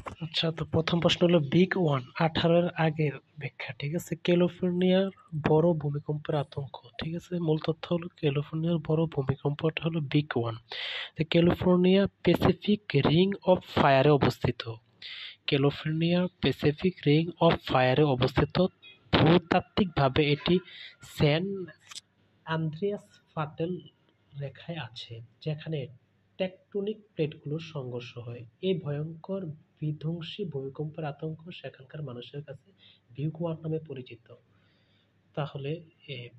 আচ্ছা, তো প্রথম প্রশ্ন হলো বিগ ওয়ান 18 এর আগের ব্যাখ্যা। ঠিক আছে, ক্যালিফোর্নিয়ার বড় ভূমিকম্পের আতঙ্ক। ঠিক আছে, মূল তথ্য হলো ক্যালিফোর্নিয়ার বড় ভূমিকম্পটা হলো বিগ ওয়ান। তো ক্যালিফোর্নিয়া প্যাসিফিক রিং অফ ফায়ারে অবস্থিত। ক্যালিফোর্নিয়া প্যাসিফিক রিং অফ ফায়ারে অবস্থিত। ভূতাত্ত্বিকভাবে এটি স্যান আন্দ্রেয়াস ফাল্ট রেখায় আছে, যেখানে টেকটোনিক প্লেটগুলোর সংঘর্ষ হয়। এই ভয়ঙ্কর বিধ্বংসী ভূমিকম্পের আতঙ্ক সেখানকার মানুষের কাছে বিগ ওয়ান নামে পরিচিত। তাহলে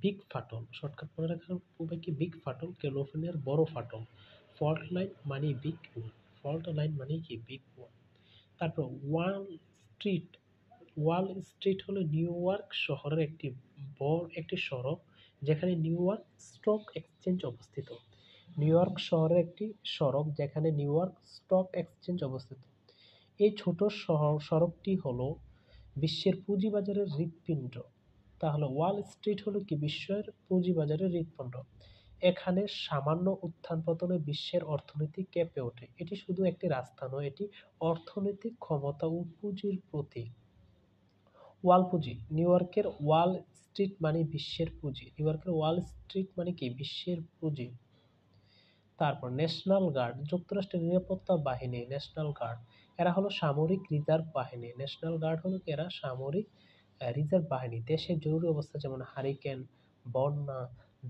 বিগ ফাটল শর্টকাট মনে রাখার উপায় কি? বিগ ফাটল ক্যালিফোর্নিয়ার বড় ফাটল। ফল্ট লাইন মানে বিগ ওয়ান। ফল্ট লাইন মানে কি? Big one. তারপর স্ট্রিট ওয়াল স্ট্রিট হলো নিউ ইয়র্ক শহরের একটি সড়ক, যেখানে নিউ ইয়র্ক স্টক এক্সচেঞ্জ অবস্থিত। নিউ ইয়র্ক শহরের একটি সড়ক যেখানে নিউ ইয়র্ক স্টক এক্সচেঞ্জ অবস্থিত। এই ছোট সড়কটি হলো বিশ্বের পুঁজিবাজারের হৃৎপিণ্ড। তাহলে ওয়াল স্ট্রিট হলো কি? বিশ্বের পুঁজিবাজারের হৃৎপিণ্ড। এখানে সামান্য উত্থান পতনে বিশ্বের অর্থনীতি কেঁপে ওঠে। এটি শুধু একটি রাস্তা নয়, এটি অর্থনৈতিক ক্ষমতা ও পুঁজির প্রতীক। ওয়াল পুঁজি নিউ ইয়র্কের ওয়াল স্ট্রিট মানে বিশ্বের পুঁজি। নিউ ইয়র্কের ওয়াল স্ট্রিট মানে কি? বিশ্বের পুঁজি। তারপর ন্যাশনাল গার্ড যুক্তরাষ্ট্রের নিরাপত্তা বাহিনী। ন্যাশনাল গার্ড এরা হলো সামরিক রিজার্ভ বাহিনী। ন্যাশনাল গার্ড হলো কি? এরা সামরিক রিজার্ভ বাহিনী। দেশের জরুরি অবস্থা যেমন হারিকেন, বন্যা,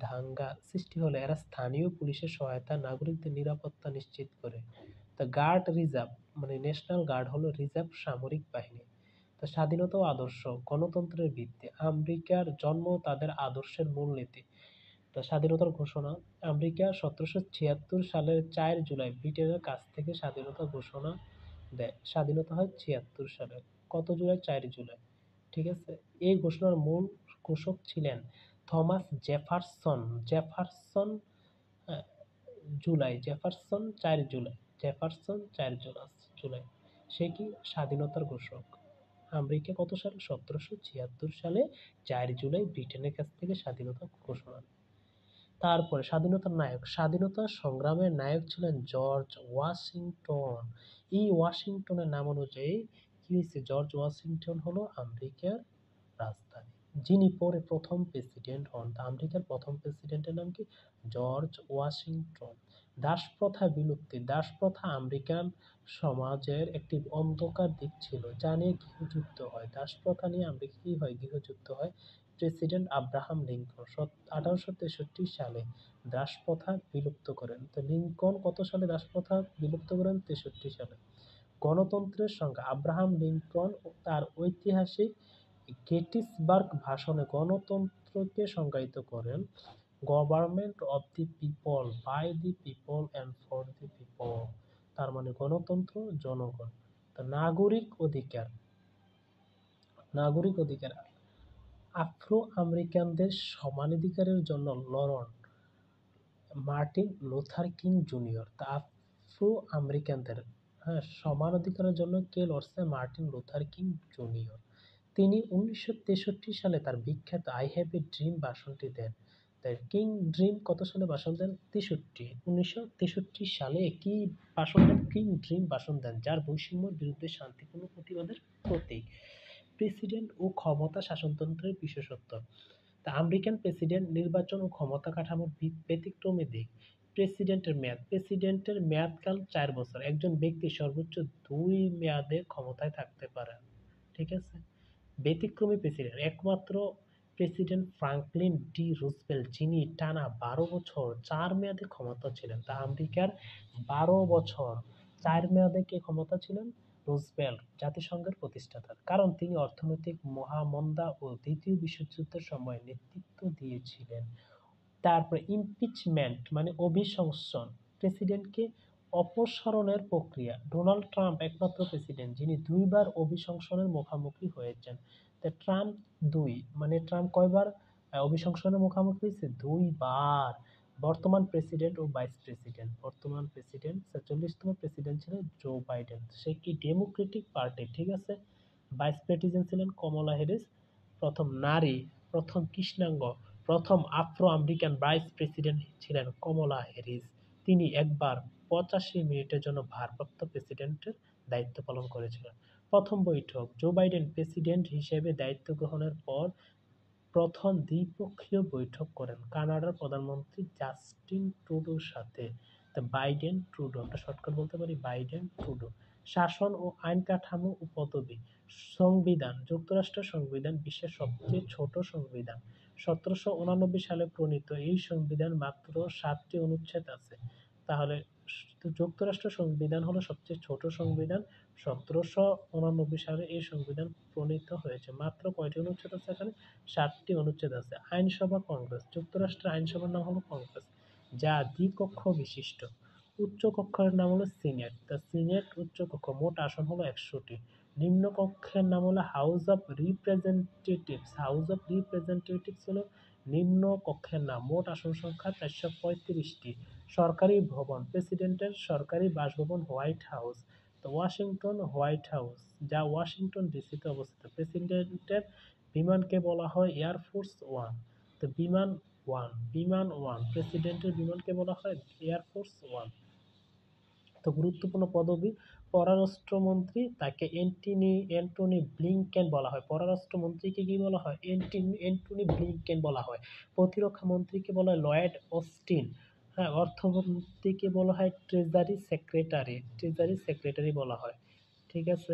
দাঙ্গা সৃষ্টি হলে এরা স্থানীয় পুলিশের সহায়তা নাগরিকদের নিরাপত্তা নিশ্চিত করে। তা গার্ড রিজার্ভ মানে ন্যাশনাল গার্ড হলো রিজার্ভ সামরিক বাহিনী। তো স্বাধীনতা ও আদর্শ গণতন্ত্রের ভিত্তি। আমেরিকার জন্ম তাদের আদর্শের মূলনীতি। তো স্বাধীনতার ঘোষণা। আমেরিকা 1776 সালের 4 জুলাই ব্রিটেনের কাছ থেকে স্বাধীনতা ঘোষণা দেয়। স্বাধীনতা হয় 76 সালে। কত জুলাই? 4 জুলাই। ঠিক আছে, এই ঘোষণার মূল ঘোষক ছিলেন থমাস জেফারসন। জেফারসন আহ, জেফারসন 4 জুলাই। জেফারসন 4 জুলাই। সে কি? স্বাধীনতার ঘোষক। আমেরিকা কত সালে? 1776 সালে 4 জুলাই ব্রিটেনের কাছ থেকে স্বাধীনতা ঘোষণা। তারপরে স্বাধীনতার নায়ক। স্বাধীনতা সংগ্রামের নায়ক ছিলেন জর্জ ওয়াশিংটন। এই ওয়াশিংটনের নাম অনুযায়ী কি হয়েছে? জর্জ ওয়াশিংটন হলো আমেরিকার রাজধানী, যিনি পরে প্রথম প্রেসিডেন্ট হন। তা আমেরিকার প্রথম প্রেসিডেন্টের নাম কি? George Washington. দাসপ্রথা বিলুপ্তি। দাসপ্রথা আমেরিকান সমাজের একটি অন্ধকার দিক ছিল, যা নিয়ে গৃহযুদ্ধ হয়। দাসপ্রথা নিয়ে আমেরিকা কি হয়? গৃহযুদ্ধ হয়। প্রেসিডেন্ট আব্রাহাম লিঙ্কন 1863 সালে দাসপ্রথা বিলুপ্ত করেন। তো লিঙ্কন কত সালে দাসপ্রথা বিলুপ্ত করেন? 63 সালে। গণতন্ত্রের সংজ্ঞা। আব্রাহাম লিঙ্কন তার ঐতিহাসিক গেটিসবার্গ ভাষণে গণতন্ত্রকে সংজ্ঞায়িত করেন: government of the people, by the people and for the people. তার মানে গণতন্ত্র, জনগণ। তা নাগরিক অধিকার। নাগরিক অধিকার আফ্রো আমেরিকানদের সমানাধিকারের জন্য লড়ন মার্টিন লুথার কিং জুনিয়র। তা আফ্রো আমেরিকানদের সমান অধিকারের জন্য কে লড়ছে? Martin Luther king junior. তিনি 1963 সালে তার বিখ্যাত আই হ্যাভ এ ড্রিম ভাষণটি দেন। তাই কিং ড্রিম কত সালে ভাষণ দেন? 1963 সালে কি ভাষণ দেন? কিং ড্রিম ভাষণ দেন, যার বৈষম্যের বিরুদ্ধে শান্তিপূর্ণ প্রতিবাদের প্রতীক। প্রেসিডেন্ট ও ক্ষমতা শাসনতন্ত্রের বিশেষত্ব। তা আমেরিকান প্রেসিডেন্ট নির্বাচন ও ক্ষমতা কাঠামোর ব্যতিক্রমী দিক। প্রেসিডেন্টের মেয়াদকাল 4 বছর। একজন ব্যক্তি সর্বোচ্চ 2 মেয়াদে ক্ষমতায় থাকতে পারেন। ঠিক আছে। ব্যতিক্রমী প্রেসিডেন্ট একমাত্র প্রেসিডেন্ট ফ্রাঙ্কলিন ডি রুজভেল্ট, যিনি টানা 12 বছর 4 মেয়াদে ক্ষমতা ছিলেন। তা আমেরিকার 12 বছর 4 মেয়াদে কে ক্ষমতা ছিলেন? রুজভেল্ট, জাতিসংঘের প্রতিষ্ঠাতা। কারণ তিনি অর্থনৈতিক মহামন্দা ও দ্বিতীয় বিশ্বযুদ্ধের সময় নেতৃত্ব দিয়েছিলেন। তারপরে ইমপিচমেন্ট মানে অভিশংসন। প্রেসিডেন্টকে অপসারণের প্রক্রিয়া। ডোনাল্ড ট্রাম্প একমাত্র প্রেসিডেন্ট যিনি 2 বার অভিশংসনের মুখোমুখি হয়েছেন। তা ট্রাম্প 2 মানে ট্রাম্প কয়বার অভিশংসনের মুখোমুখি হয়েছে? 2 বার। বর্তমান প্রেসিডেন্ট ও ভাইস প্রেসিডেন্ট। বর্তমান প্রেসিডেন্ট 46তম প্রেসিডেন্ট ছিলেন জো বাইডেন, সে কি? Democratic party. ঠিক আছে। ভাইস প্রেসিডেন্ট ছিলেন কমলা হ্যারিস। প্রথম নারী, প্রথম কৃষ্ণাঙ্গ, প্রথম আফ্রো আমেরিকান ভাইস প্রেসিডেন্ট ছিলেন কমলা হ্যারিস। তিনি একবার 85 মিনিটের জন্য ভারপ্রাপ্ত প্রেসিডেন্টের দায়িত্ব পালন করেছিলেন। প্রথম বৈঠক: জো বাইডেন প্রেসিডেন্ট হিসেবে দায়িত্ব গ্রহণের পর প্রথম দ্বিপক্ষীয় বৈঠক করেন কানাডার প্রধানমন্ত্রী জাস্টিন ট্রুডোর সাথে। বাইডেন ট্রুডো, আমরা শর্টকাট বলতে পারি বাইডেন ট্রুডো। শাসন ও আইন কাঠামো ও পদবি: সংবিধান: যুক্তরাষ্ট্রের সংবিধান বিশ্বের সবচেয়ে ছোট সংবিধান। 1789 সালে প্রণীত এই সংবিধান মাত্র 7টি অনুচ্ছেদ আছে। তাহলে যুক্তরাষ্ট্র সংবিধান হলো সবচেয়ে ছোট সংবিধান। 1789 সালে এই সংবিধান প্রণীত হয়েছে। মাত্র কয়টি অনুচ্ছেদ আছে এখানে? 7টি অনুচ্ছেদ আছে। আইনসভা কংগ্রেস: যুক্তরাষ্ট্রের আইনসভার নাম হলো কংগ্রেস, যা দ্বিকক্ষ বিশিষ্ট। উচ্চ কক্ষের নাম হলো সিনেট। তা সিনেট উচ্চকক্ষ, মোট আসন হলো 100টি। নিম্ন কক্ষের নাম হলো house of representatives. House of representatives হলো নিম্ন কক্ষের নাম, মোট আসন সংখ্যা 435টি। সরকারি ভবন: প্রেসিডেন্টের সরকারি বাসভবন হোয়াইট হাউস। তো ওয়াশিংটন হোয়াইট হাউস, যা ওয়াশিংটন ডিসিতে অবস্থিত। প্রেসিডেন্টের বিমানকে বলা হয় এয়ারফোর্স ওয়ান। তো বিমান ওয়ান, প্রেসিডেন্টের বিমানকে বলা হয় এয়ারফোর্স ওয়ান। তো গুরুত্বপূর্ণ পদবি: পররাষ্ট্রমন্ত্রী, তাকে অ্যান্টনি ব্লিংকেন বলা হয়। পররাষ্ট্রমন্ত্রীকে কি বলা হয়? অ্যান্টনি ব্লিংকেন বলা হয়। প্রতিরক্ষা মন্ত্রীকে বলা হয় লয়েড অস্টিন। হ্যাঁ, অর্থমন্ত্রীকে বলা হয় ট্রেজারি সেক্রেটারি বলা হয়। ঠিক আছে।